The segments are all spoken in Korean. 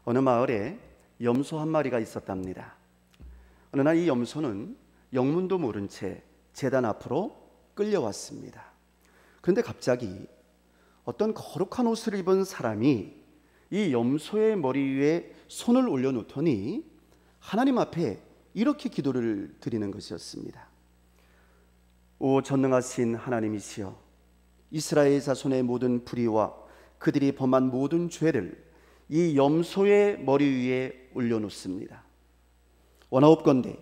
어느 마을에 염소 한 마리가 있었답니다. 어느 날 이 염소는 영문도 모른 채 제단 앞으로 끌려왔습니다. 그런데 갑자기 어떤 거룩한 옷을 입은 사람이 이 염소의 머리 위에 손을 올려놓더니 하나님 앞에 이렇게 기도를 드리는 것이었습니다. 오 전능하신 하나님이시여, 이스라엘 자손의 모든 불의와 그들이 범한 모든 죄를 이 염소의 머리 위에 올려놓습니다. 원하옵건대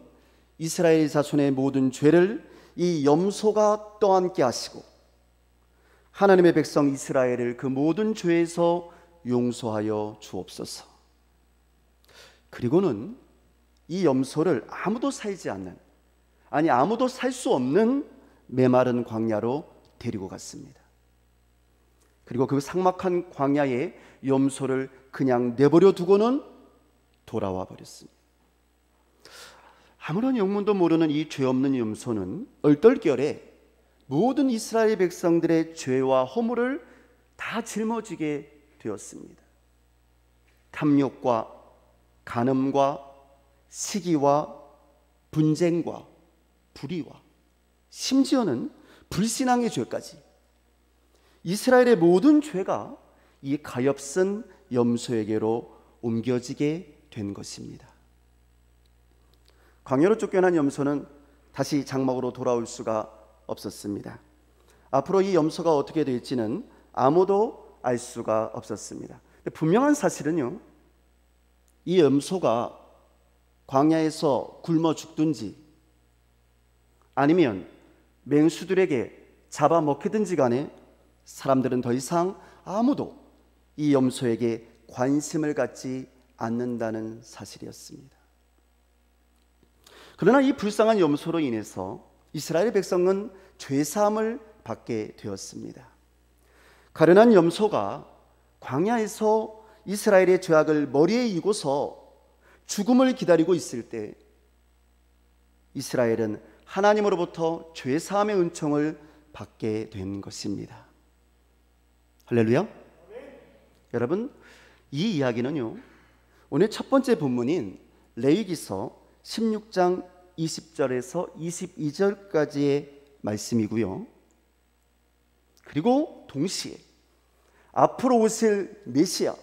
이스라엘 자손의 모든 죄를 이 염소가 떠안게 하시고 하나님의 백성 이스라엘을 그 모든 죄에서 용서하여 주옵소서. 그리고는 이 염소를 아무도 살지 않는, 아무도 살 수 없는 메마른 광야로 데리고 갔습니다. 그리고 그 삭막한 광야에 염소를 그냥 내버려 두고는 돌아와 버렸습니다. 아무런 영문도 모르는 이 죄 없는 염소는 얼떨결에 모든 이스라엘 백성들의 죄와 허물을 다 짊어지게 되었습니다. 탐욕과 간음과 시기와 분쟁과 불의와 심지어는 불신앙의 죄까지, 이스라엘의 모든 죄가 이 가엾은 염소에게로 옮겨지게 된 것입니다. 광야로 쫓겨난 염소는 다시 장막으로 돌아올 수가 없었습니다. 앞으로 이 염소가 어떻게 될지는 아무도 알 수가 없었습니다. 분명한 사실은요, 이 염소가 광야에서 굶어 죽든지 아니면 맹수들에게 잡아먹히든지 간에 사람들은 더 이상 아무도 이 염소에게 관심을 갖지 않는다는 사실이었습니다. 그러나 이 불쌍한 염소로 인해서 이스라엘 백성은 죄사함을 받게 되었습니다. 가련한 염소가 광야에서 이스라엘의 죄악을 머리에 이고서 죽음을 기다리고 있을 때 이스라엘은 하나님으로부터 죄사함의 은총을 받게 된 것입니다. 할렐루야. 여러분, 이 이야기는요, 오늘 첫 번째 본문인 레위기서 16장 20절에서 22절까지의 말씀이고요, 그리고 동시에 앞으로 오실 메시아,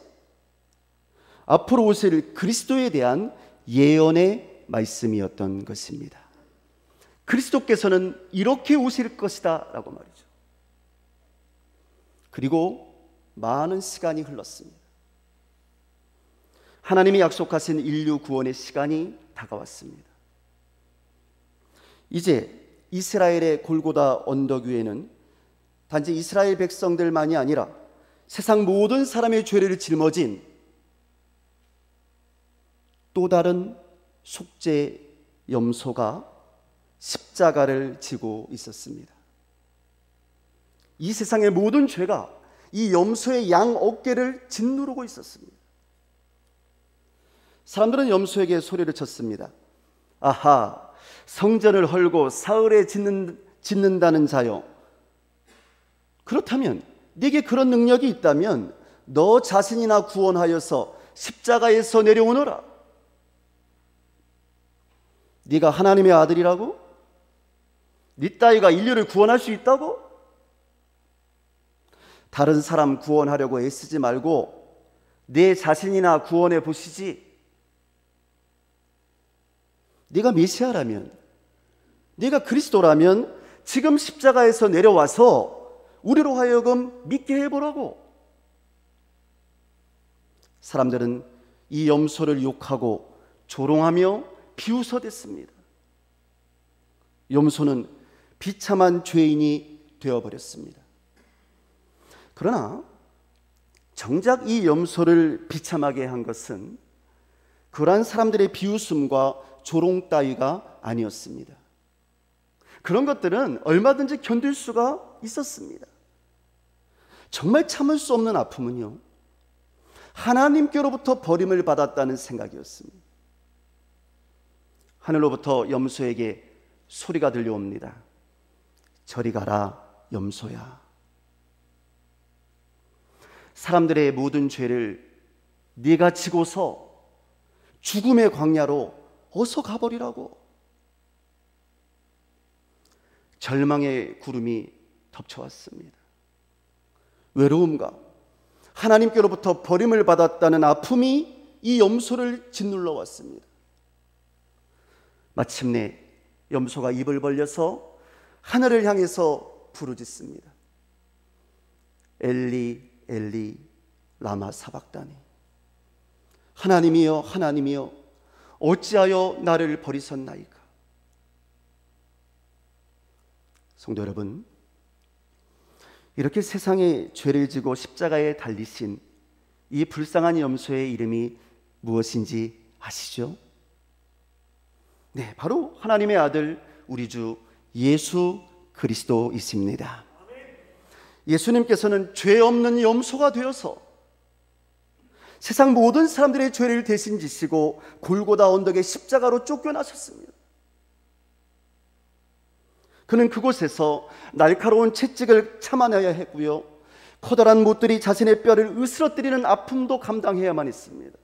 앞으로 오실 그리스도에 대한 예언의 말씀이었던 것입니다. 그리스도께서는 이렇게 오실 것이다 라고 말이죠. 그리고 많은 시간이 흘렀습니다. 하나님이 약속하신 인류 구원의 시간이 다가왔습니다. 이제 이스라엘의 골고다 언덕 위에는 단지 이스라엘 백성들만이 아니라 세상 모든 사람의 죄를 짊어진 또 다른 속죄 염소가 십자가를 지고 있었습니다. 이 세상의 모든 죄가 이 염소의 양 어깨를 짓누르고 있었습니다. 사람들은 염소에게 소리를 쳤습니다. 아하, 성전을 헐고 사흘에 짓는다는 자여, 그렇다면 네게 그런 능력이 있다면 너 자신이나 구원하여서 십자가에서 내려오너라. 네가 하나님의 아들이라고? 네 따위가 인류를 구원할 수 있다고? 다른 사람 구원하려고 애쓰지 말고 내 자신이나 구원해 보시지. 네가 메시아라면, 네가 그리스도라면 지금 십자가에서 내려와서 우리로 하여금 믿게 해보라고. 사람들은 이 염소를 욕하고 조롱하며 비웃어댔습니다. 염소는 비참한 죄인이 되어버렸습니다. 그러나 정작 이 염소를 비참하게 한 것은 그러한 사람들의 비웃음과 조롱 따위가 아니었습니다. 그런 것들은 얼마든지 견딜 수가 있었습니다. 정말 참을 수 없는 아픔은요, 하나님께로부터 버림을 받았다는 생각이었습니다. 하늘로부터 염소에게 소리가 들려옵니다. 저리 가라, 염소야. 사람들의 모든 죄를 네가 지고서 죽음의 광야로 어서 가버리라고. 절망의 구름이 덮쳐왔습니다. 외로움과 하나님께로부터 버림을 받았다는 아픔이 이 염소를 짓눌러 왔습니다. 마침내 염소가 입을 벌려서 하늘을 향해서 부르짖습니다. 엘리 엘리 라마 사박다니, 하나님이여 하나님이여 어찌하여 나를 버리셨나이까. 성도 여러분, 이렇게 세상의 죄를 지고 십자가에 달리신 이 불쌍한 염소의 이름이 무엇인지 아시죠? 네, 바로 하나님의 아들 우리 주 예수 그리스도이십니다. 예수님께서는 죄 없는 염소가 되어서 세상 모든 사람들의 죄를 대신 지시고 골고다 언덕의 십자가로 쫓겨나셨습니다. 그는 그곳에서 날카로운 채찍을 참아내야 했고요, 커다란 못들이 자신의 뼈를 으스러뜨리는 아픔도 감당해야만 했습니다.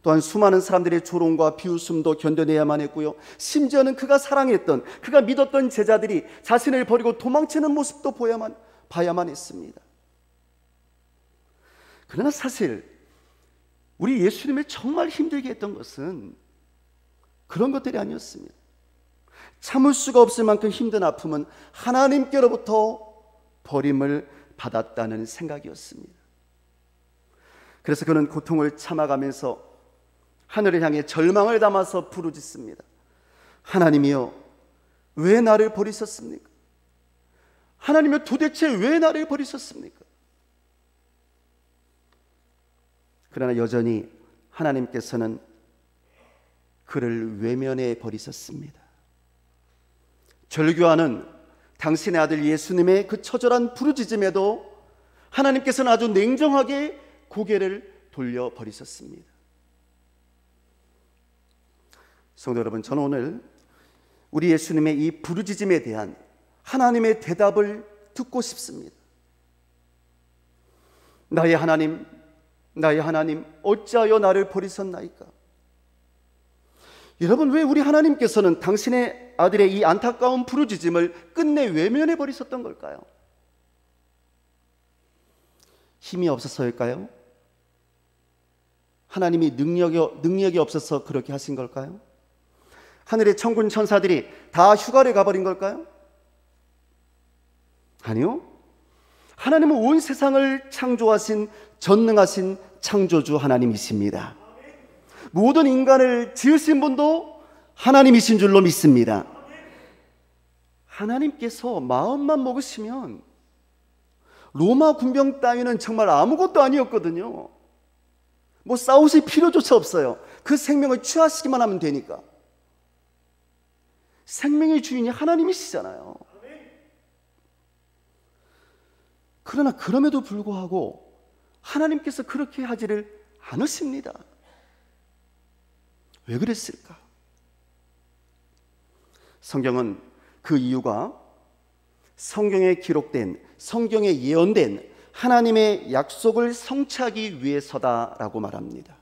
또한 수많은 사람들의 조롱과 비웃음도 견뎌내야만 했고요, 심지어는 그가 사랑했던, 그가 믿었던 제자들이 자신을 버리고 도망치는 모습도 봐야만 했습니다. 그러나 사실 우리 예수님을 정말 힘들게 했던 것은 그런 것들이 아니었습니다. 참을 수가 없을 만큼 힘든 아픔은 하나님께로부터 버림을 받았다는 생각이었습니다. 그래서 그는 고통을 참아가면서 하늘을 향해 절망을 담아서 부르짖습니다. 하나님이여 왜 나를 버리셨습니까? 하나님이여 도대체 왜 나를 버리셨습니까? 그러나 여전히 하나님께서는 그를 외면해 버리셨습니다. 절규하는 당신의 아들 예수님의 그 처절한 부르짖음에도 하나님께서는 아주 냉정하게 고개를 돌려버리셨습니다. 성도 여러분, 저는 오늘 우리 예수님의 이 부르짖음에 대한 하나님의 대답을 듣고 싶습니다. 나의 하나님, 나의 하나님, 어찌하여 나를 버리셨나이까? 여러분, 왜 우리 하나님께서는 당신의 아들의 이 안타까운 부르짖음을 끝내 외면해 버리셨던 걸까요? 힘이 없어서일까요? 하나님이 능력이 없어서 그렇게 하신 걸까요? 하늘의 천군 천사들이 다 휴가를 가버린 걸까요? 아니요. 하나님은 온 세상을 창조하신 전능하신 창조주 하나님이십니다. 모든 인간을 지으신 분도 하나님이신 줄로 믿습니다. 하나님께서 마음만 먹으시면 로마 군병 따위는 정말 아무것도 아니었거든요. 뭐 싸우실 필요조차 없어요. 그 생명을 취하시기만 하면 되니까. 생명의 주인이 하나님이시잖아요. 그러나 그럼에도 불구하고 하나님께서 그렇게 하지를 않으십니다. 왜 그랬을까? 성경은 그 이유가 성경에 기록된, 성경에 예언된 하나님의 약속을 성취하기 위해서다라고 말합니다.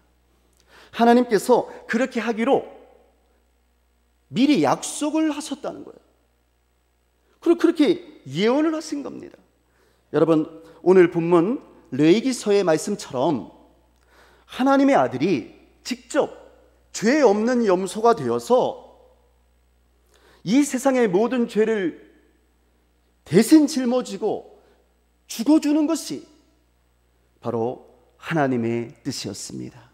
하나님께서 그렇게 하기로 미리 약속을 하셨다는 거예요. 그리고 그렇게 예언을 하신 겁니다. 여러분, 오늘 본문 레위기서의 말씀처럼 하나님의 아들이 직접 죄 없는 염소가 되어서 이 세상의 모든 죄를 대신 짊어지고 죽어주는 것이 바로 하나님의 뜻이었습니다.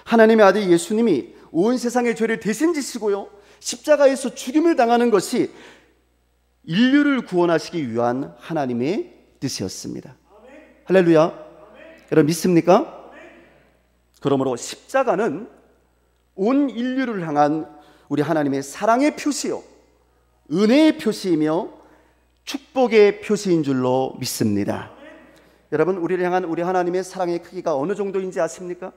하나님의 아들 예수님이 온 세상의 죄를 대신 지시고요, 십자가에서 죽임을 당하는 것이 인류를 구원하시기 위한 하나님의 뜻이었습니다. 할렐루야. 여러분 믿습니까? 그러므로 십자가는 온 인류를 향한 우리 하나님의 사랑의 표시요, 은혜의 표시이며 축복의 표시인 줄로 믿습니다. 여러분, 우리를 향한 우리 하나님의 사랑의 크기가 어느 정도인지 아십니까?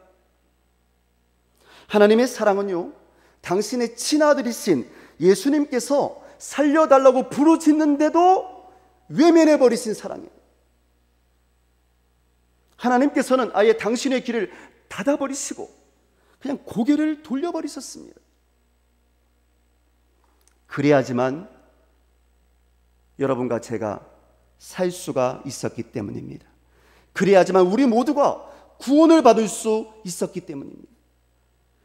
하나님의 사랑은요, 당신의 친아들이신 예수님께서 살려달라고 부르짖는데도 외면해버리신 사랑이에요. 하나님께서는 아예 당신의 길을 닫아버리시고 그냥 고개를 돌려버리셨습니다. 그래야지만 여러분과 제가 살 수가 있었기 때문입니다. 그래야지만 우리 모두가 구원을 받을 수 있었기 때문입니다.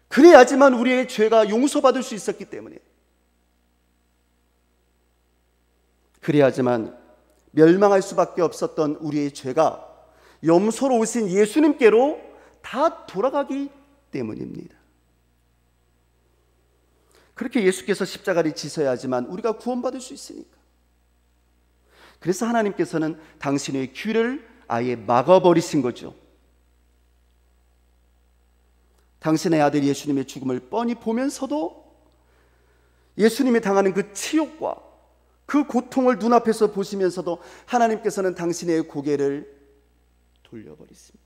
그래야지만 우리의 죄가 용서받을 수 있었기 때문이에요. 그래야지만 멸망할 수밖에 없었던 우리의 죄가 염소로 오신 예수님께로 다 돌아가기 때문입니다. 그렇게 예수께서 십자가를 지셔야지만 우리가 구원받을 수 있으니까. 그래서 하나님께서는 당신의 귀를 아예 막아버리신 거죠. 당신의 아들 예수님의 죽음을 뻔히 보면서도 예수님이 당하는 그 치욕과 그 고통을 눈앞에서 보시면서도 하나님께서는 당신의 고개를 돌려버리십니다.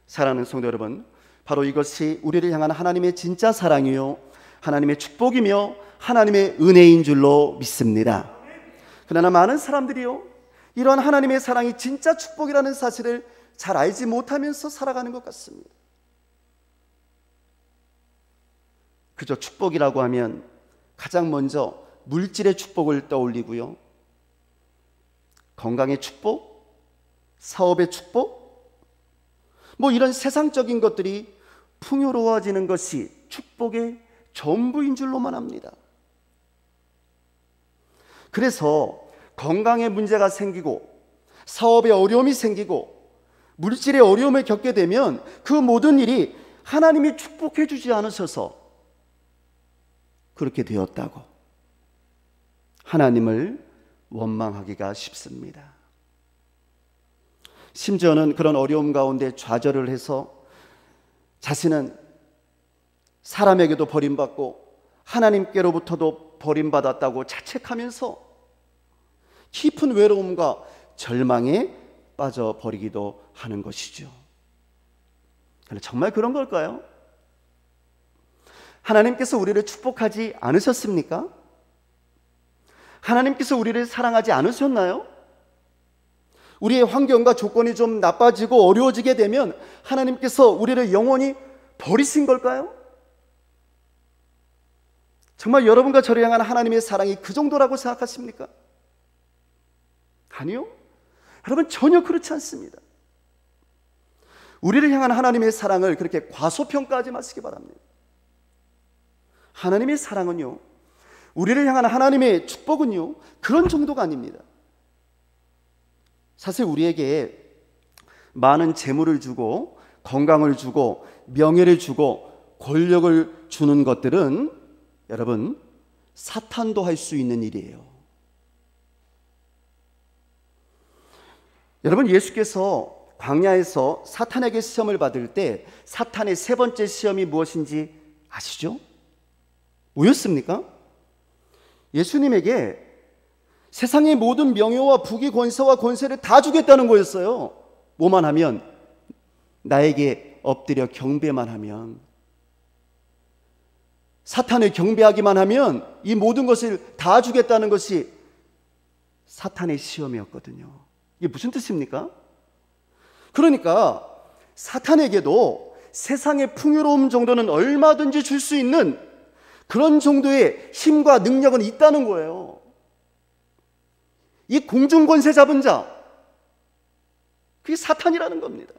사랑하는 성도 여러분, 바로 이것이 우리를 향한 하나님의 진짜 사랑이요 하나님의 축복이며 하나님의 은혜인 줄로 믿습니다. 그러나 많은 사람들이요 이러한 하나님의 사랑이 진짜 축복이라는 사실을 잘 알지 못하면서 살아가는 것 같습니다. 그저 축복이라고 하면 가장 먼저 물질의 축복을 떠올리고요, 건강의 축복, 사업의 축복, 이런 세상적인 것들이 풍요로워지는 것이 축복의 전부인 줄로만 합니다. 그래서 건강에 문제가 생기고 사업에 어려움이 생기고 물질의 어려움을 겪게 되면 그 모든 일이 하나님이 축복해 주지 않으셔서 그렇게 되었다고 하나님을 원망하기가 쉽습니다. 심지어는 그런 어려움 가운데 좌절을 해서 자신은 사람에게도 버림받고 하나님께로부터도 버림받았다고 자책하면서 깊은 외로움과 절망에 빠져버리기도 하는 것이죠. 정말 그런 걸까요? 하나님께서 우리를 축복하지 않으셨습니까? 하나님께서 우리를 사랑하지 않으셨나요? 우리의 환경과 조건이 좀 나빠지고 어려워지게 되면 하나님께서 우리를 영원히 버리신 걸까요? 정말 여러분과 저를 향한 하나님의 사랑이 그 정도라고 생각하십니까? 아니요. 여러분, 전혀 그렇지 않습니다. 우리를 향한 하나님의 사랑을 그렇게 과소평가하지 마시기 바랍니다. 하나님의 사랑은요, 우리를 향한 하나님의 축복은요, 그런 정도가 아닙니다. 사실 우리에게 많은 재물을 주고 건강을 주고 명예를 주고 권력을 주는 것들은 여러분, 사탄도 할 수 있는 일이에요. 여러분, 예수께서 광야에서 사탄에게 시험을 받을 때 사탄의 세 번째 시험이 무엇인지 아시죠? 뭐였습니까? 예수님에게 세상의 모든 명예와 부귀 권세와 권세를 다 주겠다는 거였어요. 뭐만 하면, 나에게 엎드려 경배만 하면, 사탄을 경배하기만 하면 이 모든 것을 다 주겠다는 것이 사탄의 시험이었거든요. 이게 무슨 뜻입니까? 그러니까 사탄에게도 세상의 풍요로움 정도는 얼마든지 줄 수 있는 그런 정도의 힘과 능력은 있다는 거예요. 이 공중권세 잡은 자, 그게 사탄이라는 겁니다.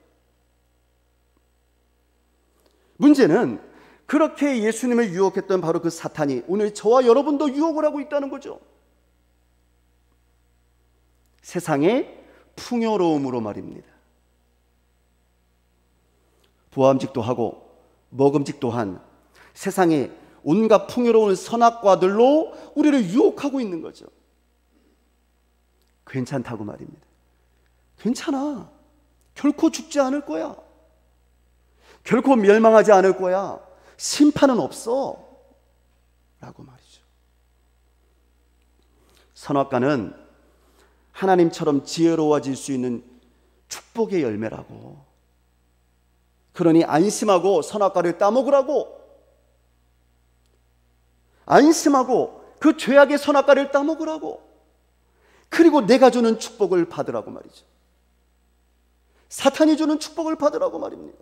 문제는 그렇게 예수님을 유혹했던 바로 그 사탄이 오늘 저와 여러분도 유혹을 하고 있다는 거죠. 세상의 풍요로움으로 말입니다. 보암직도 하고 먹음직도 한 세상의 온갖 풍요로운 선악과들로 우리를 유혹하고 있는 거죠. 괜찮다고 말입니다. 괜찮아. 결코 죽지 않을 거야. 결코 멸망하지 않을 거야. 심판은 없어. 라고 말이죠. 선악과는 하나님처럼 지혜로워질 수 있는 축복의 열매라고. 그러니 안심하고 선악과를 따먹으라고. 안심하고 그 죄악의 선악과를 따먹으라고. 그리고 내가 주는 축복을 받으라고 말이죠. 사탄이 주는 축복을 받으라고 말입니다.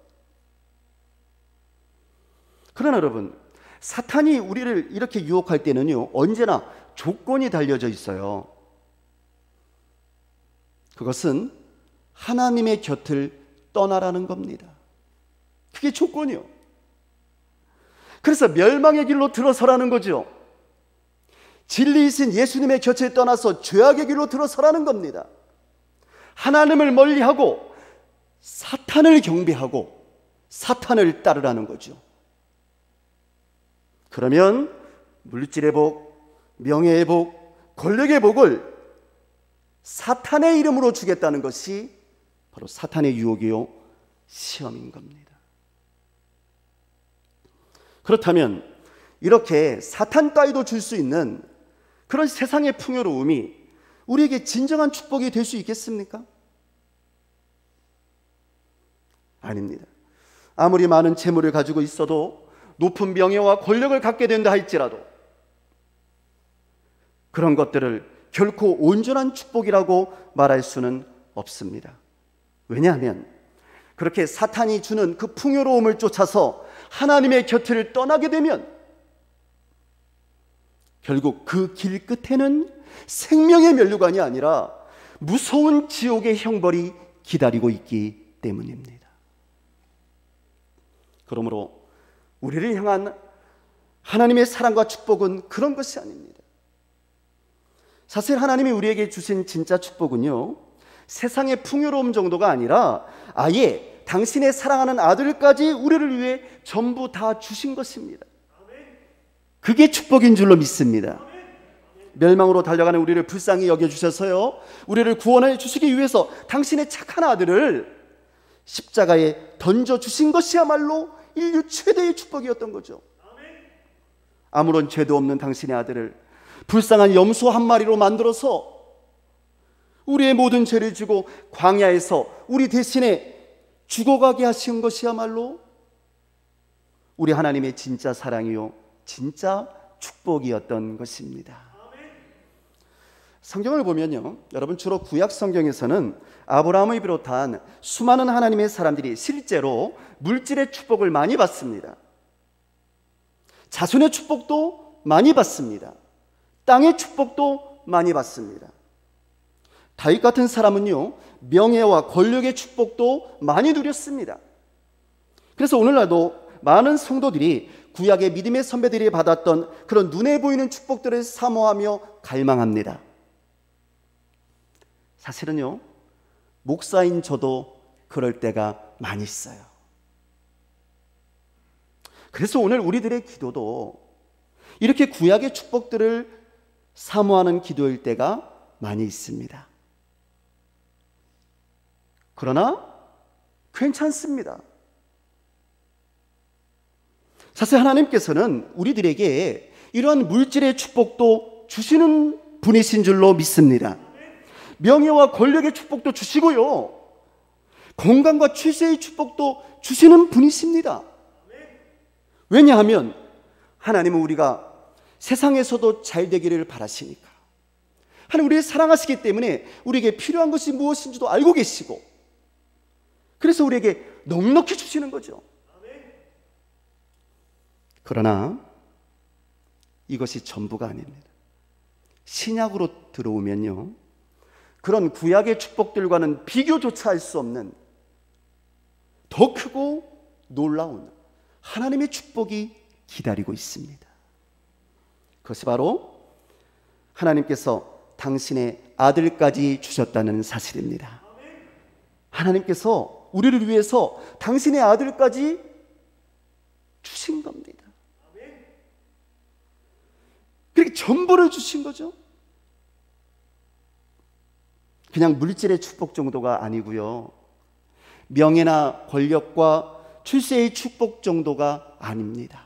그러나 여러분, 사탄이 우리를 이렇게 유혹할 때는요, 언제나 조건이 달려져 있어요. 그것은 하나님의 곁을 떠나라는 겁니다. 그게 조건이요. 그래서 멸망의 길로 들어서라는 거죠. 진리이신 예수님의 곁을 떠나서 죄악의 길로 들어서라는 겁니다. 하나님을 멀리하고 사탄을 경배하고 사탄을 따르라는 거죠. 그러면 물질의 복, 명예의 복, 권력의 복을 사탄의 이름으로 주겠다는 것이 바로 사탄의 유혹이요, 시험인 겁니다. 그렇다면 이렇게 사탄 따위도 줄 수 있는 그런 세상의 풍요로움이 우리에게 진정한 축복이 될 수 있겠습니까? 아닙니다. 아무리 많은 재물을 가지고 있어도 높은 명예와 권력을 갖게 된다 할지라도 그런 것들을 결코 온전한 축복이라고 말할 수는 없습니다. 왜냐하면 그렇게 사탄이 주는 그 풍요로움을 쫓아서 하나님의 곁을 떠나게 되면 결국 그 길 끝에는 생명의 면류관이 아니라 무서운 지옥의 형벌이 기다리고 있기 때문입니다. 그러므로 우리를 향한 하나님의 사랑과 축복은 그런 것이 아닙니다. 사실 하나님이 우리에게 주신 진짜 축복은요, 세상의 풍요로움 정도가 아니라 아예 당신의 사랑하는 아들까지 우리를 위해 전부 다 주신 것입니다. 그게 축복인 줄로 믿습니다. 멸망으로 달려가는 우리를 불쌍히 여겨주셔서요, 우리를 구원해 주시기 위해서 당신의 착한 아들을 십자가에 던져주신 것이야말로 인류 최대의 축복이었던 거죠. 아무런 죄도 없는 당신의 아들을 불쌍한 염소 한 마리로 만들어서 우리의 모든 죄를 지고 광야에서 우리 대신에 죽어가게 하신 것이야말로 우리 하나님의 진짜 사랑이요, 진짜 축복이었던 것입니다. 성경을 보면요, 여러분, 주로 구약 성경에서는 아브라함을 비롯한 수많은 하나님의 사람들이 실제로 물질의 축복을 많이 받습니다. 자손의 축복도 많이 받습니다. 땅의 축복도 많이 받습니다. 다윗 같은 사람은요, 명예와 권력의 축복도 많이 누렸습니다. 그래서 오늘날도 많은 성도들이 구약의 믿음의 선배들이 받았던 그런 눈에 보이는 축복들을 사모하며 갈망합니다. 사실은요, 목사인 저도 그럴 때가 많이 있어요. 그래서 오늘 우리들의 기도도 이렇게 구약의 축복들을 사모하는 기도일 때가 많이 있습니다. 그러나 괜찮습니다. 사실 하나님께서는 우리들에게 이러한 물질의 축복도 주시는 분이신 줄로 믿습니다. 명예와 권력의 축복도 주시고요, 건강과 출세의 축복도 주시는 분이십니다. 왜냐하면 하나님은 우리가 세상에서도 잘 되기를 바라시니까. 하나님 우리를 사랑하시기 때문에 우리에게 필요한 것이 무엇인지도 알고 계시고, 그래서 우리에게 넉넉히 주시는 거죠. 그러나 이것이 전부가 아닙니다. 신약으로 들어오면요, 그런 구약의 축복들과는 비교조차 할 수 없는 더 크고 놀라운 하나님의 축복이 기다리고 있습니다. 그것이 바로 하나님께서 당신의 아들까지 주셨다는 사실입니다. 하나님께서 우리를 위해서 당신의 아들까지 주신 겁니다. 그렇게 전부를 주신 거죠. 그냥 물질의 축복 정도가 아니고요, 명예나 권력과 출세의 축복 정도가 아닙니다.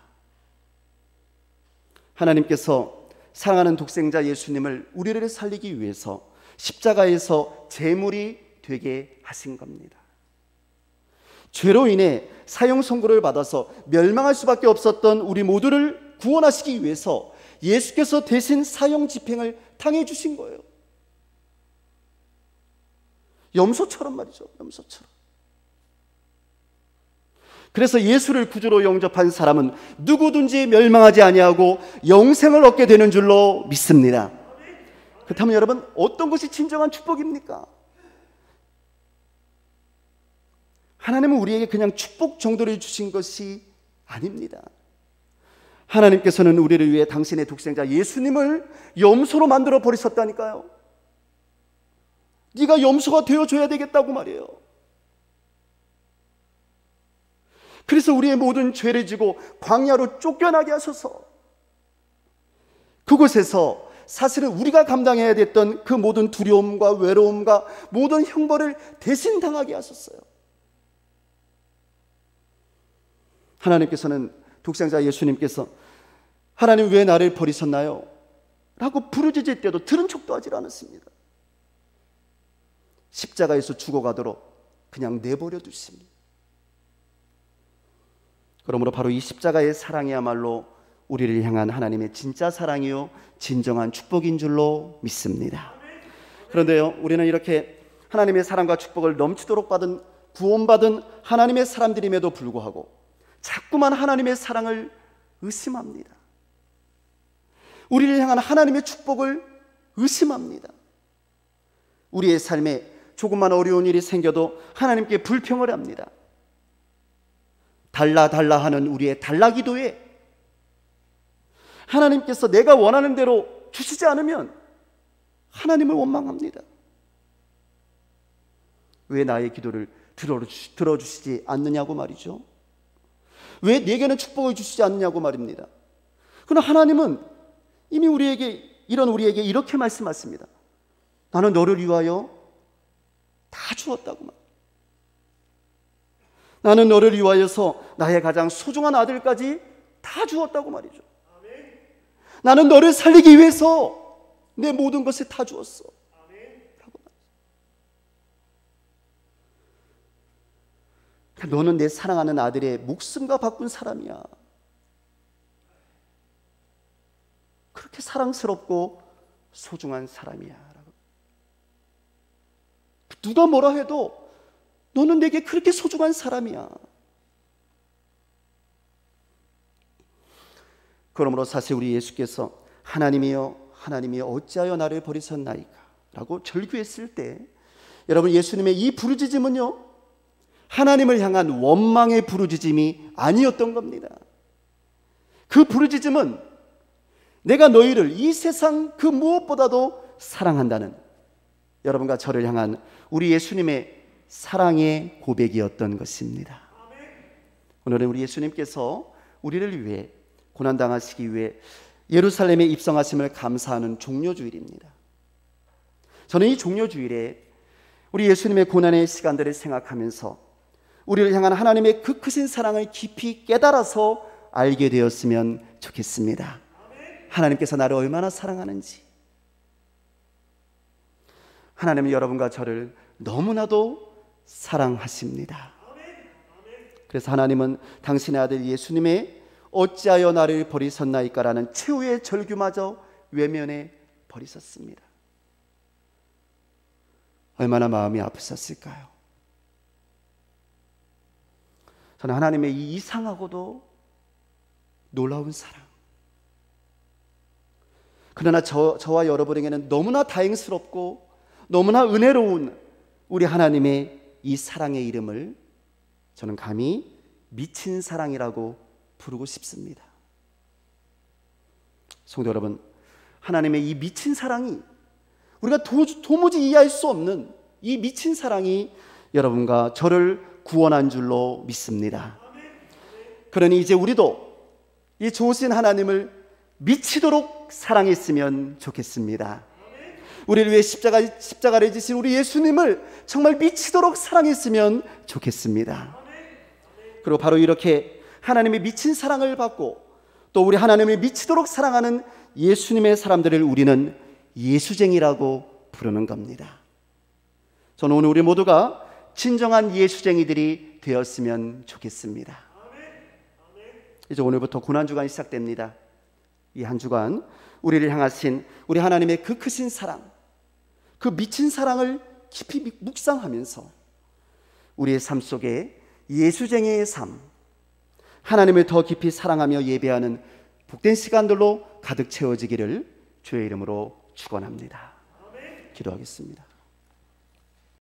하나님께서 사랑하는 독생자 예수님을 우리를 살리기 위해서 십자가에서 제물이 되게 하신 겁니다. 죄로 인해 사형 선고를 받아서 멸망할 수밖에 없었던 우리 모두를 구원하시기 위해서 예수께서 대신 사형 집행을 당해 주신 거예요. 염소처럼 말이죠. 염소처럼. 그래서 예수를 구주로 영접한 사람은 누구든지 멸망하지 아니하고 영생을 얻게 되는 줄로 믿습니다. 그렇다면 여러분, 어떤 것이 진정한 축복입니까? 하나님은 우리에게 그냥 축복 정도를 주신 것이 아닙니다. 하나님께서는 우리를 위해 당신의 독생자 예수님을 염소로 만들어 버리셨다니까요. 네가 염소가 되어줘야 되겠다고 말이에요. 그래서 우리의 모든 죄를 지고 광야로 쫓겨나게 하셔서 그곳에서 사실은 우리가 감당해야 됐던 그 모든 두려움과 외로움과 모든 형벌을 대신 당하게 하셨어요. 하나님께서는 독생자 예수님께서 하나님 왜 나를 버리셨나요? 라고 부르짖을 때도 들은 척도 하지 않았습니다. 십자가에서 죽어가도록 그냥 내버려 두십니다. 그러므로 바로 이 십자가의 사랑이야말로 우리를 향한 하나님의 진짜 사랑이요 진정한 축복인 줄로 믿습니다. 그런데요, 우리는 이렇게 하나님의 사랑과 축복을 넘치도록 받은 구원받은 하나님의 사람들임에도 불구하고 자꾸만 하나님의 사랑을 의심합니다. 우리를 향한 하나님의 축복을 의심합니다. 우리의 삶에 조금만 어려운 일이 생겨도 하나님께 불평을 합니다. 달라 하는 우리의 달라 기도에 하나님께서 내가 원하는 대로 주시지 않으면 하나님을 원망합니다. 왜 나의 기도를 들어주시지 않느냐고 말이죠. 왜 내게는 축복을 주시지 않느냐고 말입니다. 그러나 하나님은 이미 우리에게 이렇게 말씀하십니다. 나는 너를 위하여 다 주었다고 말. 나는 너를 위하여서 나의 가장 소중한 아들까지 다 주었다고 말이죠. 나는 너를 살리기 위해서 내 모든 것을 다 주었어. 너는 내 사랑하는 아들의 목숨과 바꾼 사람이야. 그렇게 사랑스럽고 소중한 사람이야. 누가 뭐라 해도 너는 내게 그렇게 소중한 사람이야. 그러므로 사실 우리 예수께서 하나님이여 어찌하여 나를 버리셨나이까 라고 절규했을 때 여러분, 예수님의 이 부르짖음은요 하나님을 향한 원망의 부르짖음이 아니었던 겁니다. 그 부르짖음은 내가 너희를 이 세상 그 무엇보다도 사랑한다는 여러분과 저를 향한 우리 예수님의 사랑의 고백이었던 것입니다. 오늘은 우리 예수님께서 우리를 위해 고난당하시기 위해 예루살렘에 입성하심을 감사하는 종료주일입니다. 저는 이 종료주일에 우리 예수님의 고난의 시간들을 생각하면서 우리를 향한 하나님의 그 크신 사랑을 깊이 깨달아서 알게 되었으면 좋겠습니다. 하나님께서 나를 얼마나 사랑하는지, 하나님은 여러분과 저를 너무나도 사랑하십니다. 그래서 하나님은 당신의 아들 예수님의 어찌하여 나를 버리셨나이까 라는 최후의 절규마저 외면해 버리셨습니다. 얼마나 마음이 아프셨을까요? 저는 하나님의 이 이상하고도 놀라운 사랑, 그러나 저와 여러분에게는 너무나 다행스럽고 너무나 은혜로운 우리 하나님의 이 사랑의 이름을 저는 감히 미친 사랑이라고 부르고 싶습니다. 성도 여러분, 하나님의 이 미친 사랑이, 우리가 도무지 이해할 수 없는 이 미친 사랑이 여러분과 저를 구원한 줄로 믿습니다. 그러니 이제 우리도 이 좋으신 하나님을 미치도록 사랑했으면 좋겠습니다. 우리를 위해 십자가를 지신 우리 예수님을 정말 미치도록 사랑했으면 좋겠습니다. 그리고 바로 이렇게 하나님의 미친 사랑을 받고 또 우리 하나님을 미치도록 사랑하는 예수님의 사람들을 우리는 예수쟁이라고 부르는 겁니다. 저는 오늘 우리 모두가 진정한 예수쟁이들이 되었으면 좋겠습니다. 이제 오늘부터 고난주간이 시작됩니다. 이 한 주간 우리를 향하신 우리 하나님의 그 크신 사랑, 그 미친 사랑을 깊이 묵상하면서 우리의 삶 속에 예수쟁이의 삶, 하나님을 더 깊이 사랑하며 예배하는 복된 시간들로 가득 채워지기를 주의 이름으로 축원합니다. 기도하겠습니다.